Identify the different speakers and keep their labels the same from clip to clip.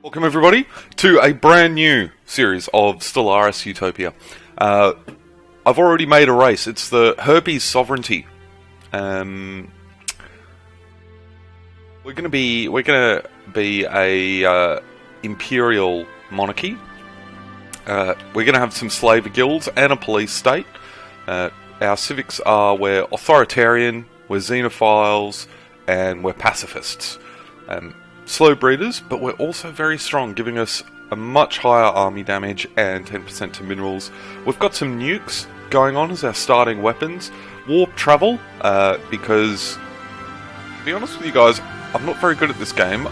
Speaker 1: Welcome everybody to a brand new series of Stellaris Utopia. I've already made a race. It's the Herpes Sovereignty. We're gonna be a imperial monarchy. We're gonna have some slaver guilds and a police state. Our civics are we're authoritarian, we're xenophiles, and we're pacifists. Slow breeders, but we're also very strong, giving us a much higher army damage and 10% to minerals. We've got some nukes going on as our starting weapons. Warp travel, because, to be honest with you guys, I'm not very good at this game.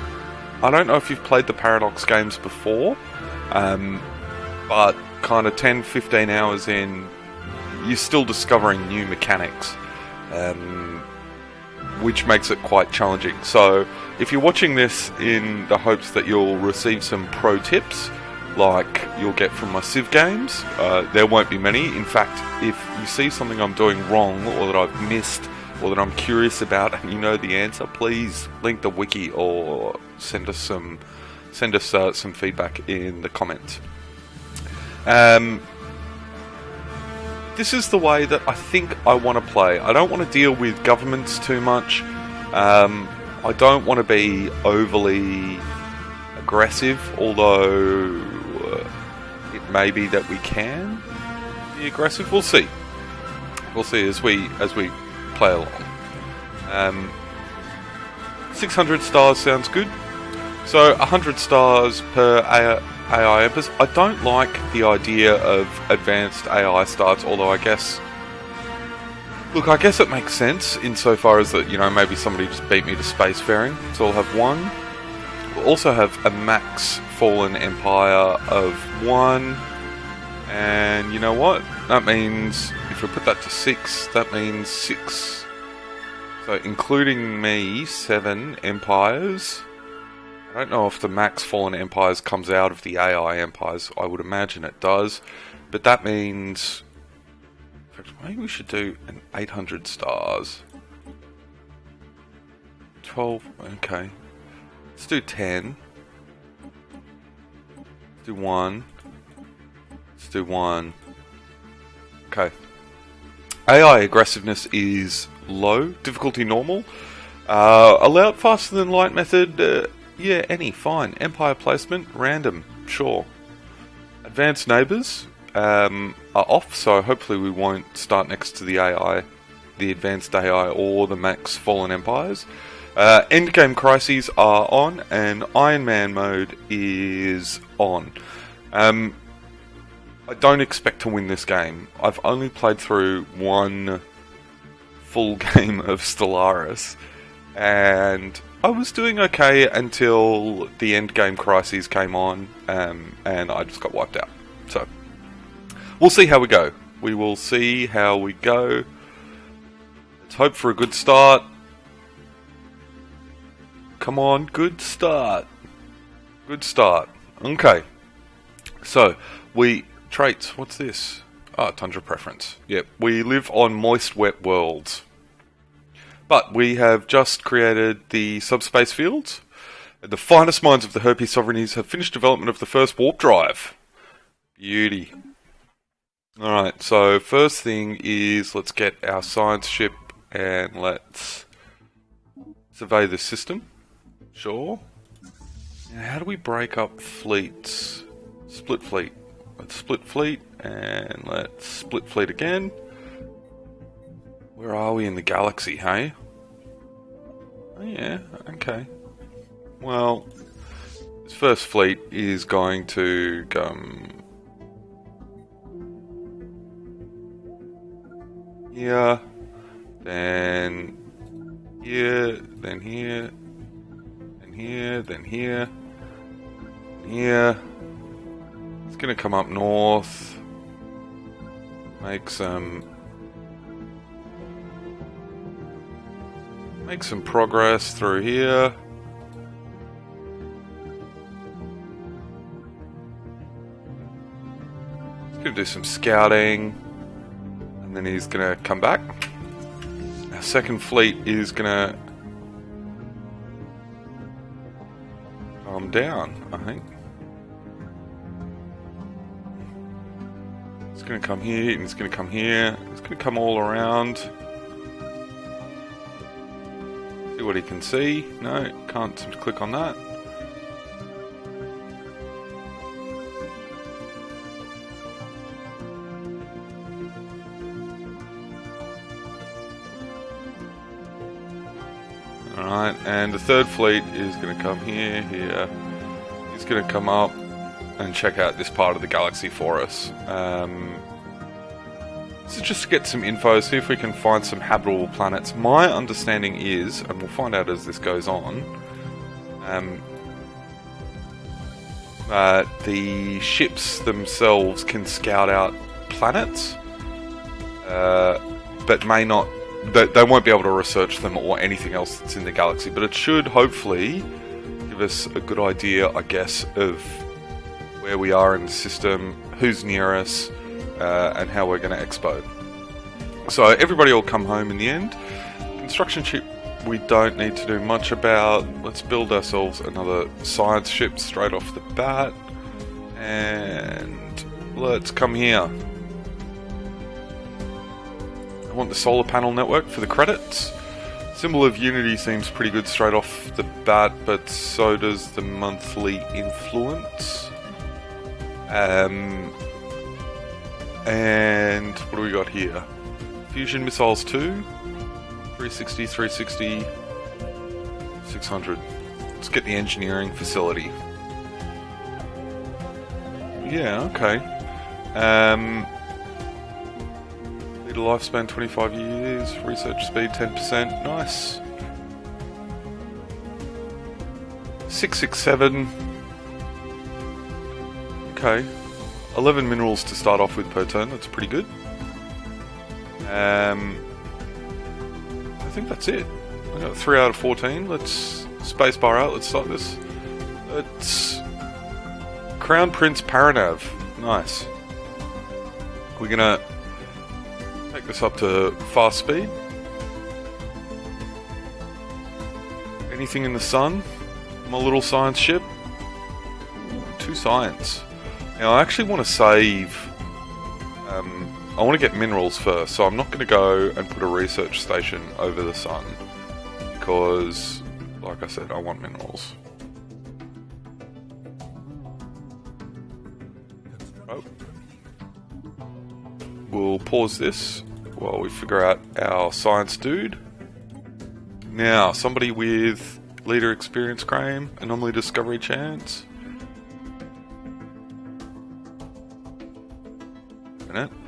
Speaker 1: I don't know if you've played the Paradox games before, but kind of 10-15 hours in, you're still discovering new mechanics, which makes it quite challenging. So, if you're watching this in the hopes that you'll receive some pro tips, like you'll get from my Civ games, there won't be many. In fact, if you see something I'm doing wrong, or that I've missed, or that I'm curious about, and you know the answer, please link the wiki or send us some feedback in the comments. This is the way that I think I want to play. I don't want to deal with governments too much. I don't want to be overly aggressive, although it may be that we can be aggressive. We'll see. We'll see as we play along. 600 stars sounds good. So 100 stars per AI Empress. I don't like the idea of advanced AI starts, although I guess it makes sense insofar as that, you know, maybe somebody just beat me to spacefaring, so I'll have one. We'll also have a max Fallen Empire of 1, and you know what? That means, if we put that to 6, that means 6. So including me, 7 empires. I don't know if the max Fallen Empires comes out of the AI empires. I would imagine it does, but that means, in fact, maybe we should do an 800 stars. 12, okay. Let's do 10. Let's do 1. Let's do 1. Okay. AI aggressiveness is low. Difficulty normal. Allowed faster than light method. Yeah, any, fine. Empire placement, random, sure. Advanced neighbours are off, so hopefully we won't start next to the AI, the advanced AI, or the max Fallen Empires. Endgame crises are on, and Iron Man mode is on. I don't expect to win this game. I've only played through one full game of Stellaris, and I was doing okay until the endgame crises came on, and I just got wiped out. So, we'll see how we go. We will see how we go. Let's hope for a good start. Come on, good start. Good start. Okay. So, traits, what's this? Ah, tundra preference. Yep, we live on moist, wet worlds. But we have just created the subspace fields. The finest minds of the Herpes Sovereignties have finished development of the first warp drive. Beauty. Alright, so first thing is, let's get our science ship and let's survey the system. Sure. Now, how do we break up fleets? Split fleet. Let's split fleet, and let's split fleet again. Where are we in the galaxy, hey? Oh yeah, okay. Well, this first fleet is going to come here, then here, then here, then here, then here, and here. It's gonna come up north, make some progress through here. He's gonna do some scouting, and then he's gonna come back. Our second fleet is gonna calm down, I think. It's going to come here, and it's going to come here. It's going to come all around. See what he can see. No, can't seem to click on that. Alright, and the third fleet is going to come here, here. He's going to come up and check out this part of the galaxy for us. So just to get some info, see if we can find some habitable planets. My understanding is, and we'll find out as this goes on, the ships themselves can scout out planets, but may not. They won't be able to research them or anything else that's in the galaxy, but it should hopefully give us a good idea, I guess, of where we are in the system, who's near us, and how we're going to expo. So everybody will come home in the end. Construction ship we don't need to do much about. Let's build ourselves another science ship straight off the bat. And let's come here. I want the solar panel network for the credits. Symbol of Unity seems pretty good straight off the bat, but so does the monthly influence. And what do we got here? Fusion missiles 2, 360, 360, 600. Let's get the engineering facility. Yeah, okay. Leader lifespan 25 years, research speed 10%, nice. 667. Okay. 11 minerals to start off with per turn, that's pretty good. I think that's it. I got 3 out of 14. Let's spacebar out, let's start this. Let's Crown Prince Paranav. Nice. We're gonna take this up to fast speed. Anything in the sun? My little science ship? 2 science. Now I actually want to save, I want to get minerals first, so I'm not going to go and put a research station over the sun, because, like I said, I want minerals. Oh. We'll pause this while we figure out our science dude. Now, somebody with leader experience claim, anomaly discovery chance.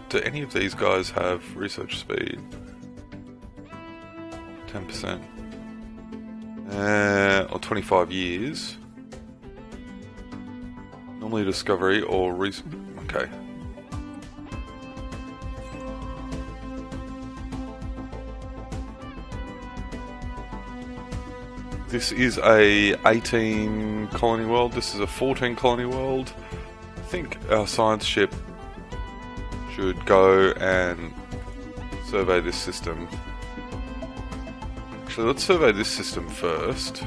Speaker 1: Do any of these guys have research speed? 10%. Or 25 years. Normally discovery or okay. This is a 18 colony world. This is a 14 colony world. I think our science ship should go and survey this system. Actually, let's survey this system first,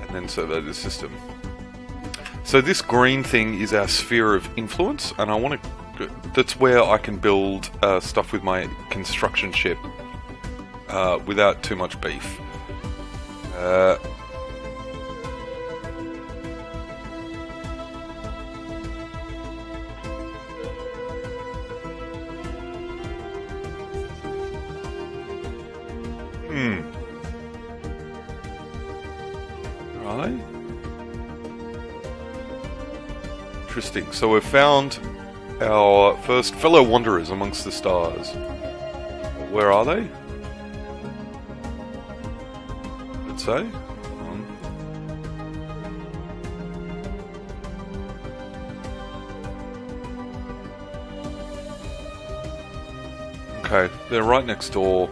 Speaker 1: and then survey this system. So this green thing is our sphere of influence, and I want to. That's where I can build stuff with my construction ship without too much beef. Are they? Interesting. So we've found our first fellow wanderers amongst the stars. Where are they? Let's say. Okay, they're right next door.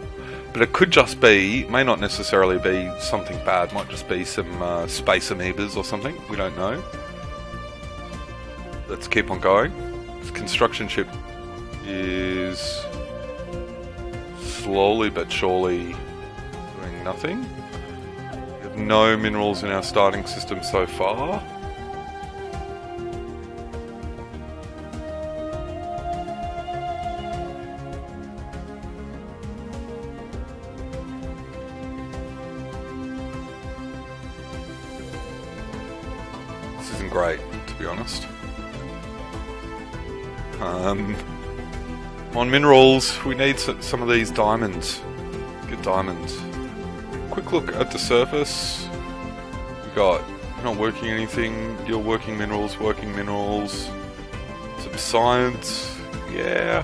Speaker 1: But it could just be, may not necessarily be something bad, might just be some space amoebas or something, we don't know. Let's keep on going. This construction ship is slowly but surely doing nothing. We have no minerals in our starting system so far. This isn't great, to be honest. On minerals, we need some of these diamonds. Get diamonds. Quick look at the surface. We got not working anything, you're working minerals. Some science, yeah.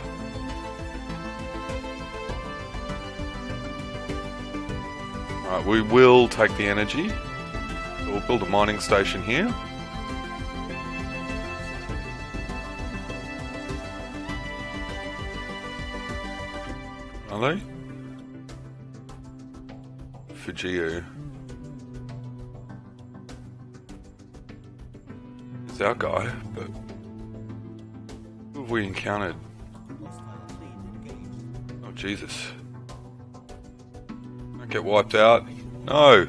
Speaker 1: Alright, we will take the energy. So we'll build a mining station here. Are they? For Geo. It's our guy, but who have we encountered? Oh Jesus. Don't get wiped out. No!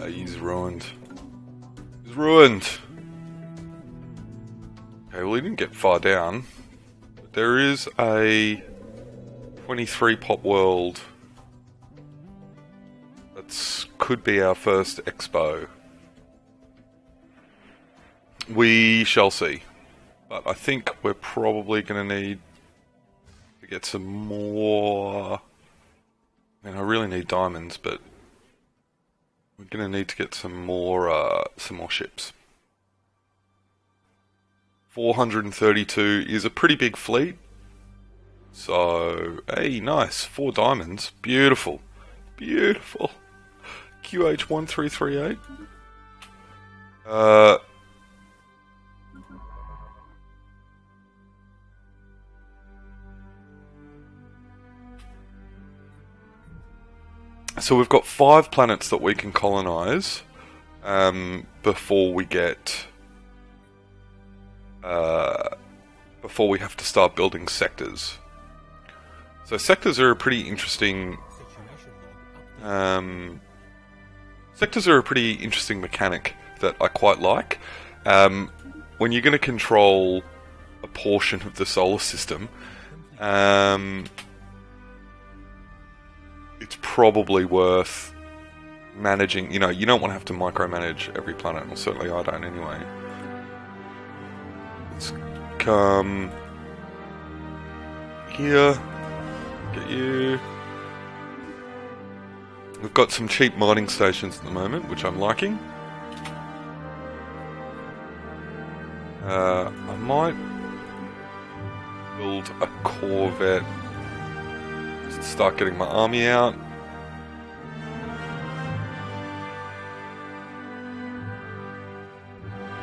Speaker 1: He's ruined. He's ruined! Okay, well he didn't get far down. But there is a 23 pop world. That could be our first expo. We shall see. But I think we're probably going to need to get some more... I mean, I really need diamonds, but we're going to need to get some more ships. 432 is a pretty big fleet. So, hey, nice. 4 diamonds. Beautiful. Beautiful. QH1338. So we've got 5 planets that we can colonize before we get... before we have to start building sectors. So sectors are a pretty interesting... sectors are a pretty interesting mechanic that I quite like. When you're going to control a portion of the solar system, it's probably worth managing... You know, you don't want to have to micromanage every planet, or certainly I don't anyway. Let's come here, get you. We've got some cheap mining stations at the moment, which I'm liking. I might build a Corvette, just start getting my army out.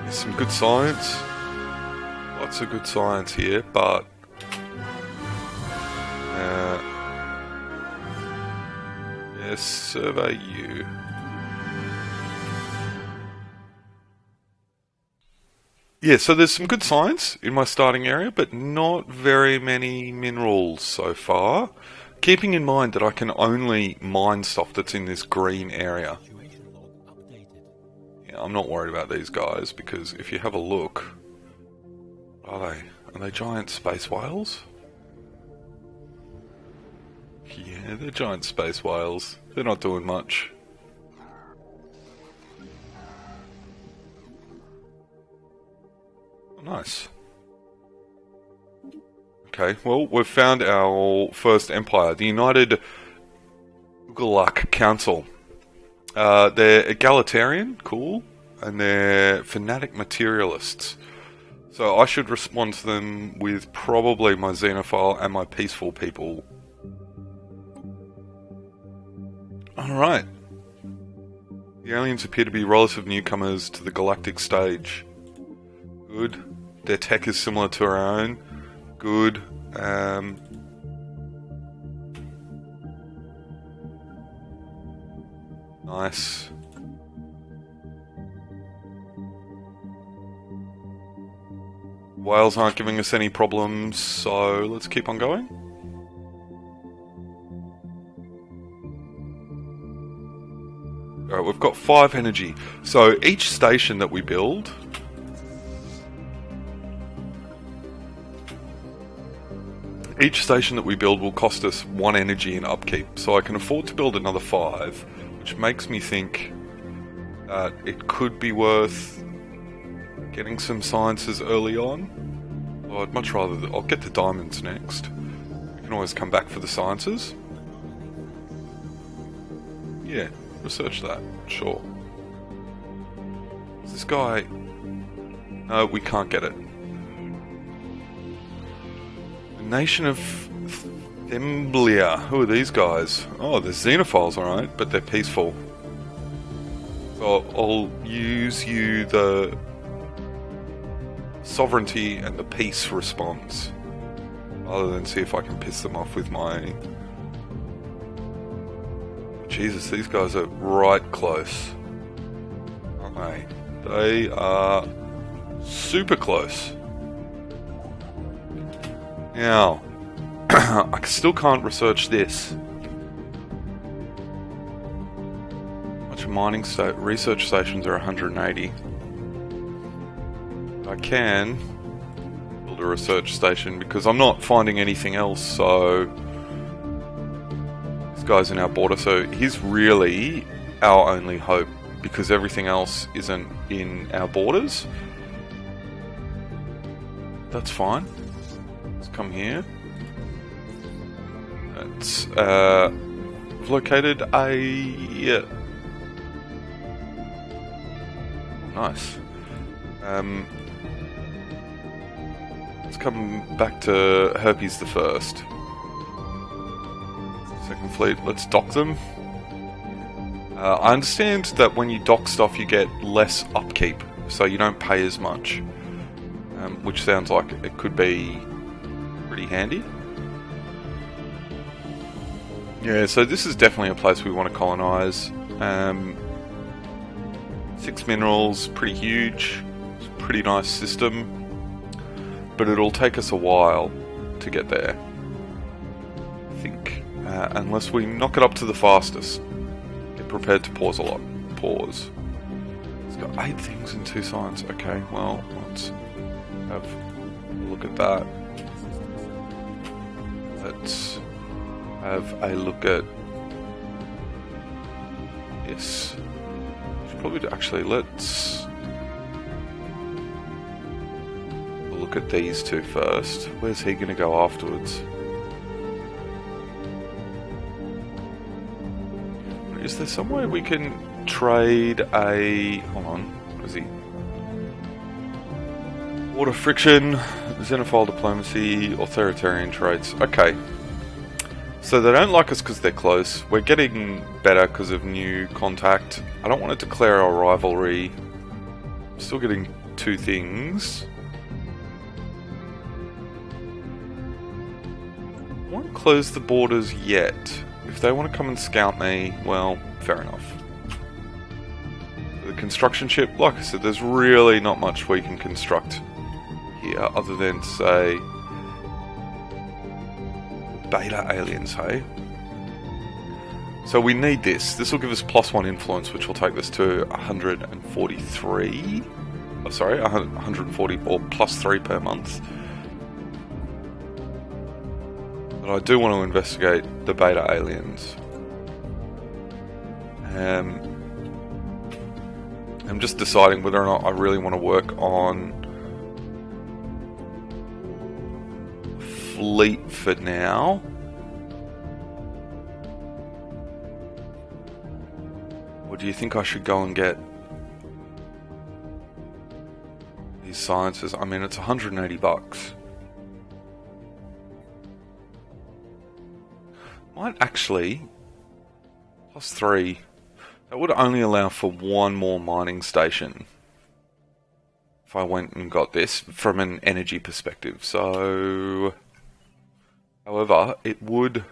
Speaker 1: There's some good science. Lots of good science here, but yes, survey you. Yeah, so there's some good science in my starting area, but not very many minerals so far. Keeping in mind that I can only mine stuff that's in this green area. Yeah, I'm not worried about these guys, because if you have a look... Are they giant space whales? Yeah, they're giant space whales. They're not doing much. Oh, nice. Okay, well, we've found our first empire, the United Galactic Council. They're egalitarian, cool, and they're fanatic materialists. So I should respond to them with probably my xenophile and my peaceful people. Alright. The aliens appear to be relative newcomers to the galactic stage. Good. Their tech is similar to our own. Good. Nice. Whales aren't giving us any problems, so let's keep on going. Alright, we've got 5 energy. So each station that we build... Each station that we build will cost us 1 energy in upkeep. So I can afford to build another 5, which makes me think that it could be worth getting some sciences early on. Well, I'd much rather... I'll get the diamonds next. We can always come back for the sciences. Yeah, research that. Sure. Is this guy... No, we can't get it. The nation of Themblia. Who are these guys? Oh, they're xenophiles, alright, but they're peaceful. So I'll use you the sovereignty and the peace response, rather than see if I can piss them off with my... Jesus, these guys are right close, aren't they? They are super close. Now, I still can't research this. Much mining research stations are 180. I can build a research station because I'm not finding anything else, so this guy's in our border, so he's really our only hope because everything else isn't in our borders. That's fine. Let's come here. It's we've located a... Yeah. Nice. Let's come back to Herpes the First. Second fleet, let's dock them. I understand that when you dock stuff you get less upkeep, so you don't pay as much. Which sounds like it could be pretty handy. Yeah, so this is definitely a place we want to colonize. 6 minerals, pretty huge. It's a pretty nice system. But it'll take us a while to get there, I think. Unless we knock it up to the fastest. Get prepared to pause a lot. Pause. It's got 8 things and 2 science. Okay, well, let's have a look at that. Let's have a look at this. Should probably actually let's look at these 2 first. Where's he going to go afterwards? Is there some way we can trade a... Hold on, what is he? Water friction, xenophile diplomacy, authoritarian traits. Okay. So they don't like us because they're close. We're getting better because of new contact. I don't want to declare our rivalry. I'm still getting 2 things. I won't close the borders yet. If they want to come and scout me, well, fair enough. The construction ship, like I said, there's really not much we can construct here other than, say, beta aliens, hey? So we need this. This will give us +1 influence, which will take us to 143. Oh, sorry, 140 or +3 per month. But I do want to investigate the beta aliens. I'm just deciding whether or not I really want to work on fleet for now. Or do you think I should go and get these sciences? I mean, it's 180 bucks. Might actually +3. That would only allow for 1 more mining station if I went and got this from an energy perspective. So, however, it would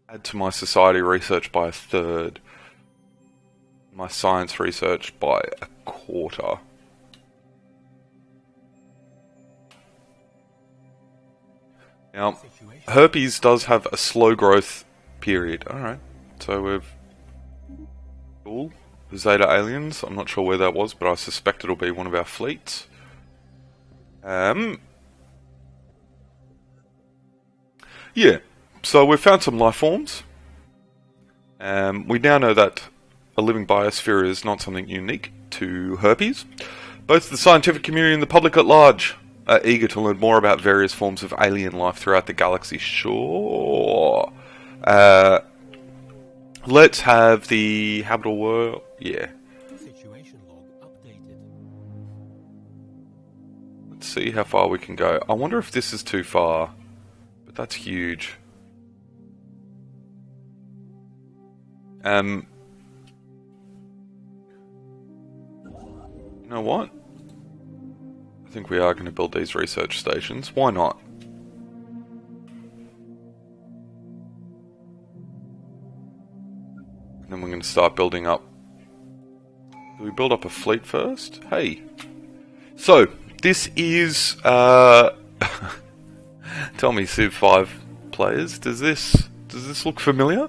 Speaker 1: add to my society research by 1/3, my science research by 1/4. Now, herpes does have a slow growth period. Alright, so we've Cool. The Zeta aliens. I'm not sure where that was, but I suspect it'll be one of our fleets. Yeah. So we've found some life forms. We now know that a living biosphere is not something unique to herpes. Both the scientific community and the public at large are eager to learn more about various forms of alien life throughout the galaxy. Sure. Let's have the habitable world. Yeah.
Speaker 2: Situation log updated.
Speaker 1: Let's see how far we can go. I wonder if this is too far. But that's huge. You know what? I think we are going to build these research stations. Why not? And then we're going to start building up. Do we build up a fleet first? Hey. So, this is... Tell me, Civ 5 players, does this look familiar?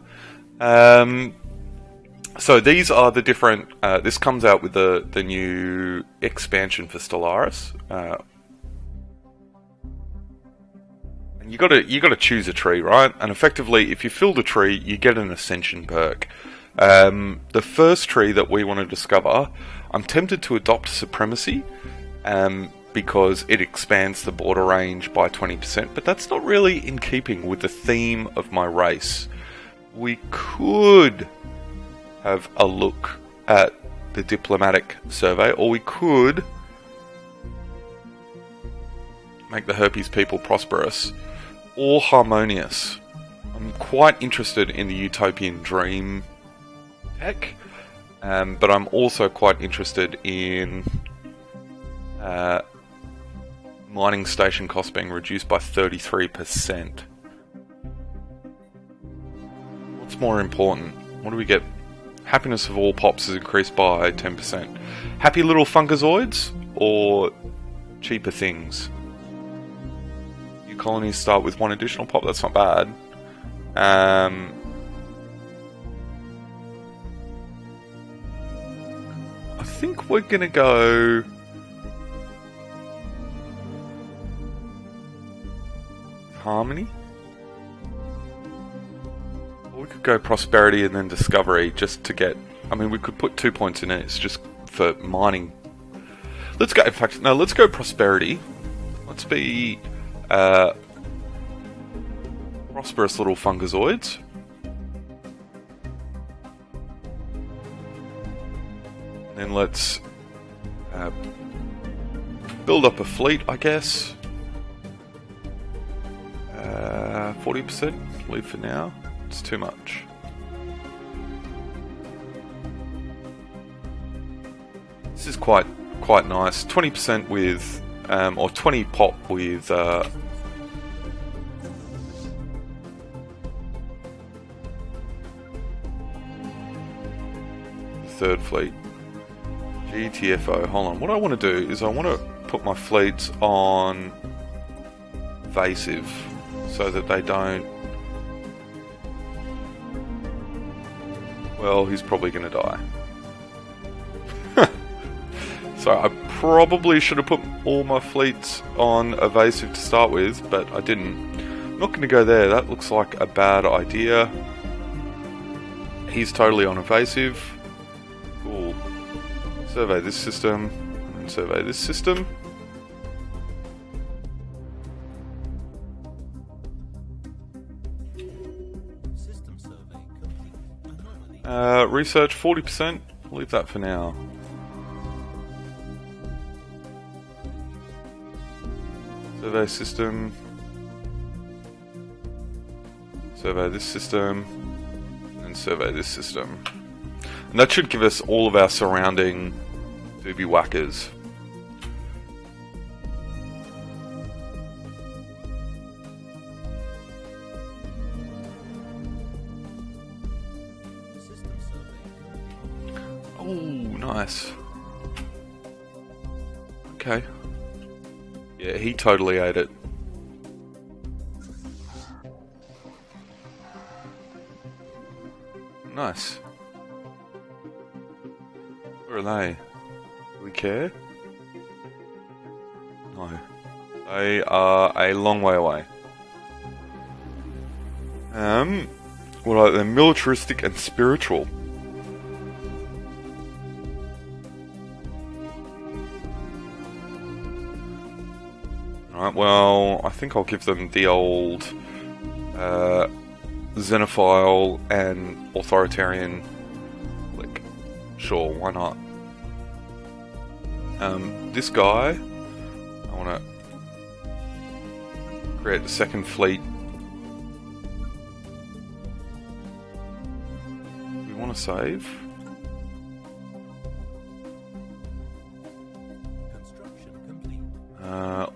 Speaker 1: So these are the different. This comes out with the new expansion for Stellaris, and you gotta choose a tree, right? And effectively, if you fill the tree, you get an ascension perk. The first tree that we want to discover, I'm tempted to adopt Supremacy, because it expands the border range by 20%, but that's not really in keeping with the theme of my race. We could have a look at the diplomatic survey, or we could make the herpes people prosperous or harmonious. I'm quite interested in the utopian dream tech, but I'm also quite interested in mining station costs being reduced by 33%. What's more important? What do we get? Happiness of all pops is increased by 10%. Happy little fungazoids or cheaper things? New colonies start with 1 additional pop. That's not bad. I think we're gonna go. Harmony? Or we could go prosperity and then discovery just to get... I mean, we could put 2 points in it. It's just for mining. Let's go... In fact, no, let's go prosperity. Let's be... prosperous little fungazoids. And then let's... build up a fleet, I guess. 40%, leave for now. It's too much. This is quite nice. 20% with, or 20 pop with, the third fleet. GTFO. Hold on. What I want to do is I want to put my fleets on evasive, so that they don't... Well, he's probably going to die. So I probably should have put all my fleets on evasive to start with, but I didn't. I'm not going to go there. That looks like a bad idea. He's totally on evasive. Cool. Survey this system, and survey this system. Research 40%. Leave that for now. Survey system. Survey this system. And survey this system. And that should give us all of our surrounding doobie whackers. Oh, nice. Okay. Yeah, he totally ate it. Nice. Where are they? Do we care? No. They are a long way away. What are they? Militaristic and spiritual. Alright, well, I think I'll give them the old xenophile and authoritarian click. Sure, why not? This guy, I want to create the second fleet. We want to save.
Speaker 2: Construction complete.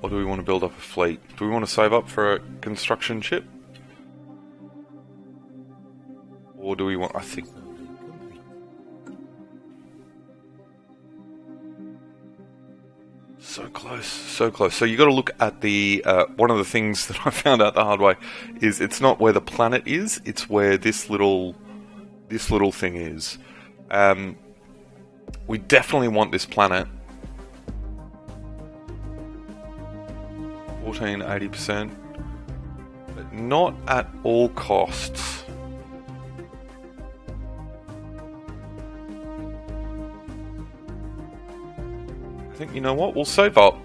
Speaker 1: Or do we want to build up a fleet? Do we want to save up for a construction ship? Or do we want... I think...
Speaker 2: Survey complete.
Speaker 1: So close, so close. So you got to look at the... one of the things that I found out the hard way is it's not where the planet is, it's where this little thing is. We definitely want this planet. 80%, but not at all costs. I think, you know what, we'll save up.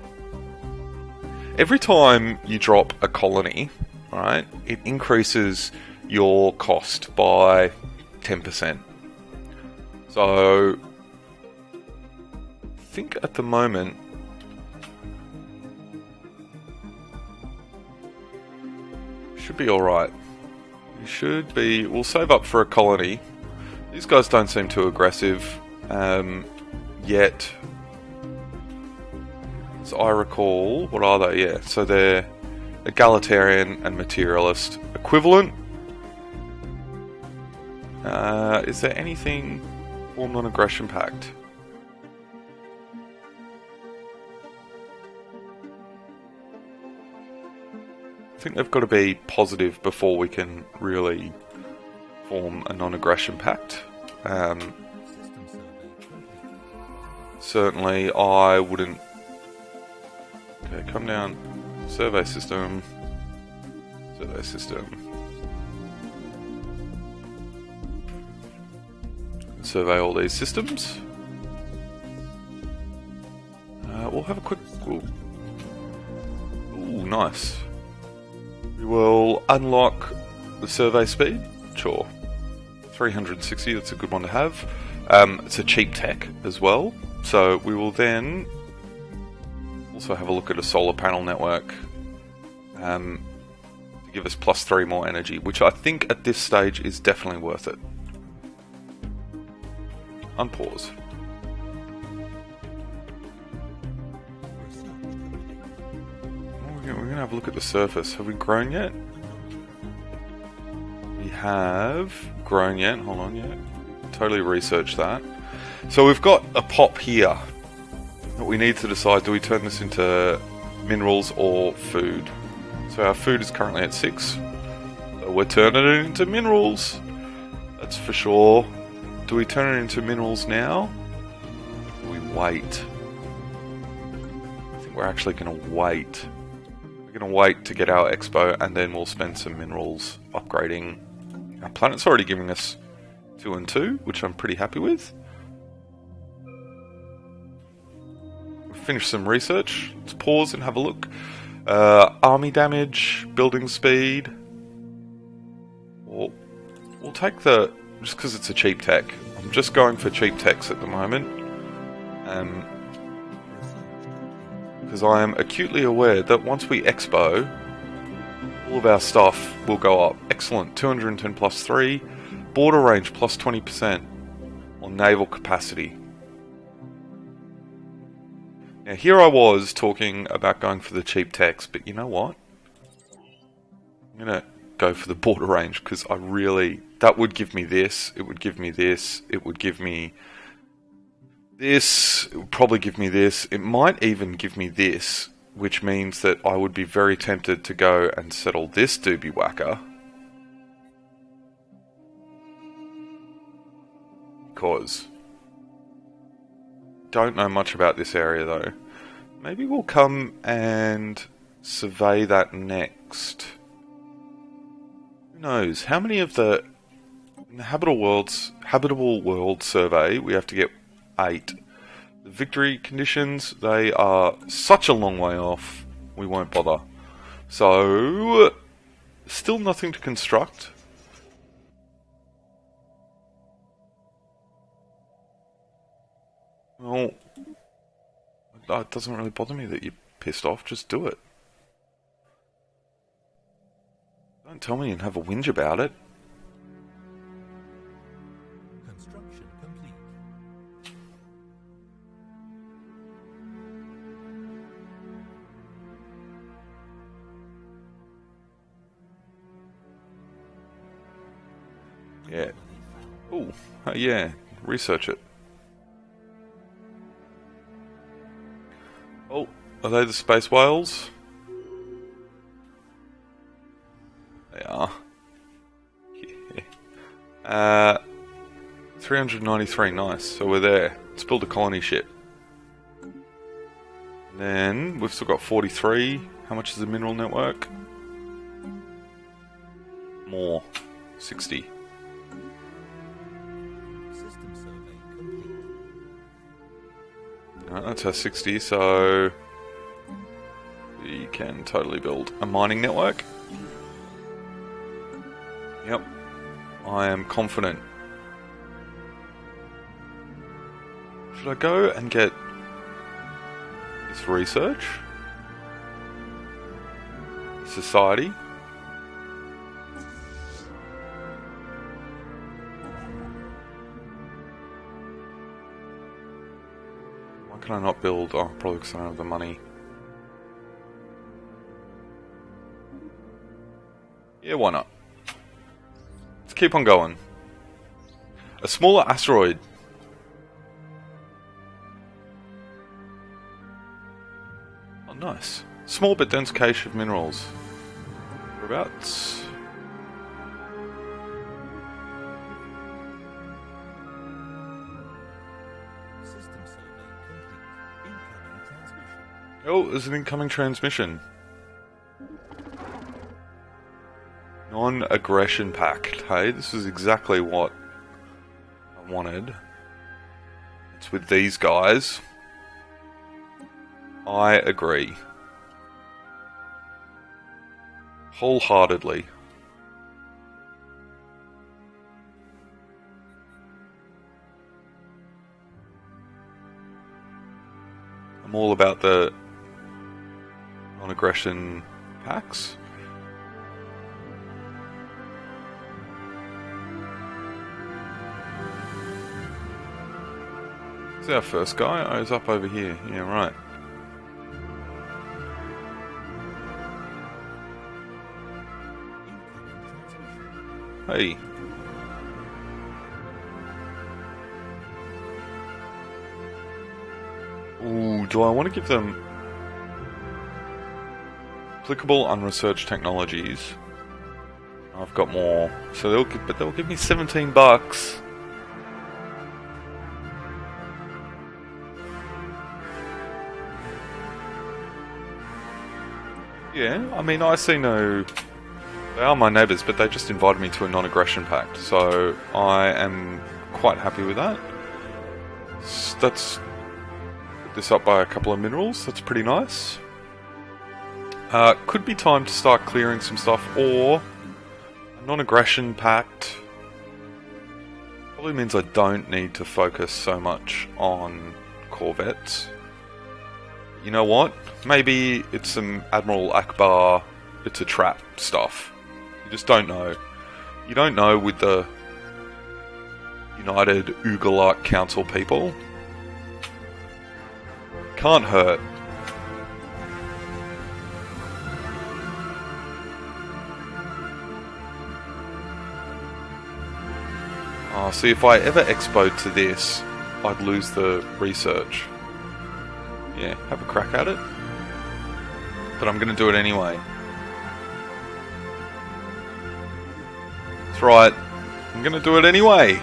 Speaker 1: Every time you drop a colony, right, it increases your cost by 10%. So, I think at the moment, should be alright. You should be... We'll save up for a colony. These guys don't seem too aggressive yet. As I recall, what are they? Yeah, so they're egalitarian and materialist equivalent. Is there anything formed on aggression pact? I think they've got to be positive before we can really form a non-aggression pact.
Speaker 2: System survey complete.
Speaker 1: Certainly, I wouldn't... Okay, come down. Survey system. Survey system. Survey all these systems. We'll have a quick... Ooh, nice. We will unlock the survey speed. Sure. 360, that's a good one to have. It's a cheap tech as well. So we will then also have a look at a solar panel network to give us +3 more energy, which I think at this stage is definitely worth it. Unpause.
Speaker 2: Research complete.
Speaker 1: We're going to have a look at the surface. Have we grown yet? We have grown yet. Hold on, yeah. Totally researched that. So we've got a pop here that we need to decide, do we turn this into minerals or food? So our food is currently at 6. So we're turning it into minerals. That's for sure. Do we turn it into minerals now? Or do we wait? I think we're actually going to wait. We're going to wait to get our expo and then we'll spend some minerals upgrading. Our planet's already giving us 2 and 2, which I'm pretty happy with. We've finished some research. Let's pause and have a look. Army damage, building speed. We'll take the... Just because it's a cheap tech. I'm just going for cheap techs at the moment. Because I am acutely aware that once we expo, all of our stuff will go up. Excellent. 210 plus 3. Border range plus 20%. On naval capacity. Now here I was talking about going for the cheap techs, but you know what? I'm going to go for the border range because I really... That would give me this, it would give me this, it would give me this, it would probably give me this, it might even give me this, which means that I would be very tempted to go and settle this doobie whacker. Because don't know much about this area though. Maybe we'll come and survey that next. Who knows? How many of the habitable world survey? We have to get 8. The victory conditions, they are such a long way off. We won't bother. So, still nothing to construct. Well, it doesn't really bother me that you're pissed off. Just do it. Don't tell me and have a whinge about it.
Speaker 2: Construction complete.
Speaker 1: Yeah. Oh, yeah. Research it. Oh, are they the space whales? They are. Yeah. 393, nice. So we're there. Let's build a colony ship. And then we've still got 43. How much is the mineral network? More. 60.
Speaker 2: System survey complete.
Speaker 1: That's our 60, so we can totally build a mining network. Yep, I am confident. Should I go and get this research? Society? Why can I not build? Oh, probably because I don't have the money. Yeah, why not? Let's keep on going. A smaller asteroid. Oh, nice. Small but dense cache of minerals. Whereabouts?
Speaker 2: System survey complete. Incoming transmission.
Speaker 1: Oh, there's an incoming transmission. Non-aggression pact. Hey, this is exactly what I wanted. It's with these guys. I agree. Wholeheartedly. I'm all about the non-aggression pacts. Is our first guy? Oh, he's up over here. Yeah, right.
Speaker 2: Incoming transmission.
Speaker 1: Hey. Ooh, do I want to give them applicable unresearched technologies? I've got more, so they'll give me $17. Yeah, I mean, I see no. They are my neighbours, but they just invited me to a non-aggression pact, so I am quite happy with that. That's put this up by a couple of minerals. That's pretty nice. Could be time to start clearing some stuff, or a non-aggression pact. Probably means I don't need to focus so much on corvettes. You know what? Maybe it's some Admiral Akbar, it's a trap stuff. You just don't know. You don't know with the United Ugalak Council people. Can't hurt. Oh, see, if I ever expoed to this, I'd lose the research. Yeah, have a crack at it. But I'm going to do it anyway. That's right. I'm going to do it anyway.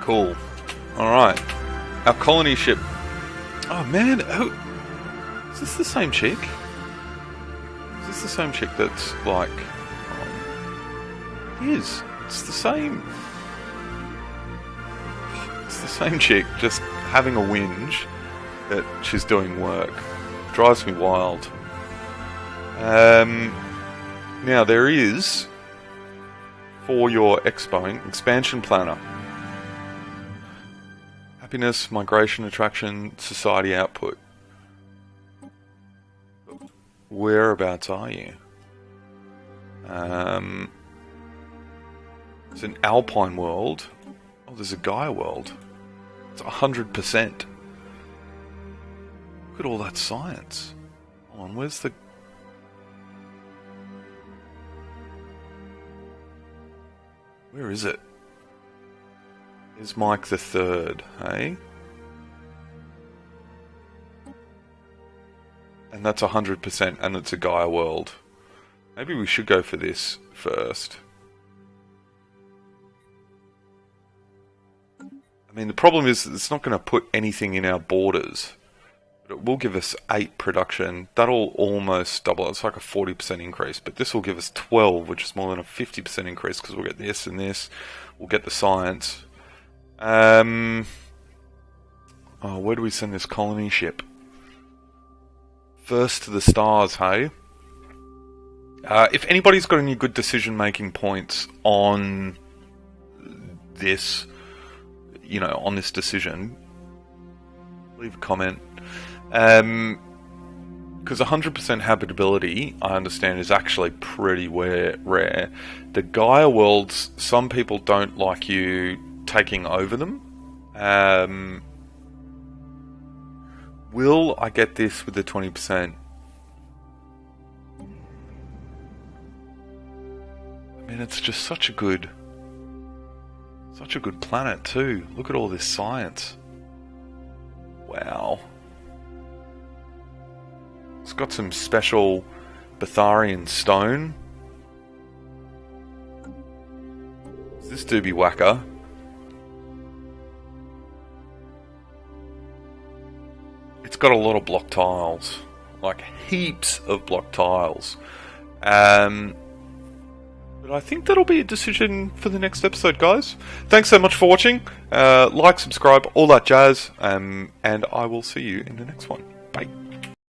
Speaker 1: Cool. Alright. Our colony ship. Oh man, is this the same chick? Is this the same chick that's like... It is. It's the same. It's the same chick, just having a whinge that she's doing work. Drives me wild. Now there is, for your expoing, expansion planner. Happiness, migration, attraction, society output. Whereabouts are you? It's an Alpine world. Oh, there's a Gaia world. It's 100%. Look at all that science. Hold on, where's the... Where is it? Here's Mike the Third, hey? And that's 100%, and it's a Gaia world. Maybe we should go for this first. I mean, the problem is it's not going to put anything in our borders. But it will give us 8 production. That'll almost double. It's like a 40% increase. But this will give us 12, which is more than a 50% increase, because we'll get this and this. We'll get the science. Oh, where do we send this colony ship? First to the stars, hey? If anybody's got any good decision-making points on this, you know, on this decision, leave a comment. Because 100% habitability, I understand, is actually pretty rare. The Gaia worlds, some people don't like you taking over them. Will I get this with the 20%? I mean, it's just such a good planet too. Look at all this science. Wow. It's got some special Betharian stone. Is this Doobie Whacker? It's got a lot of block tiles. Like heaps of block tiles. But I think that'll be a decision for the next episode, guys. Thanks so much for watching. Like, subscribe, all that jazz. And I will see you in the next one.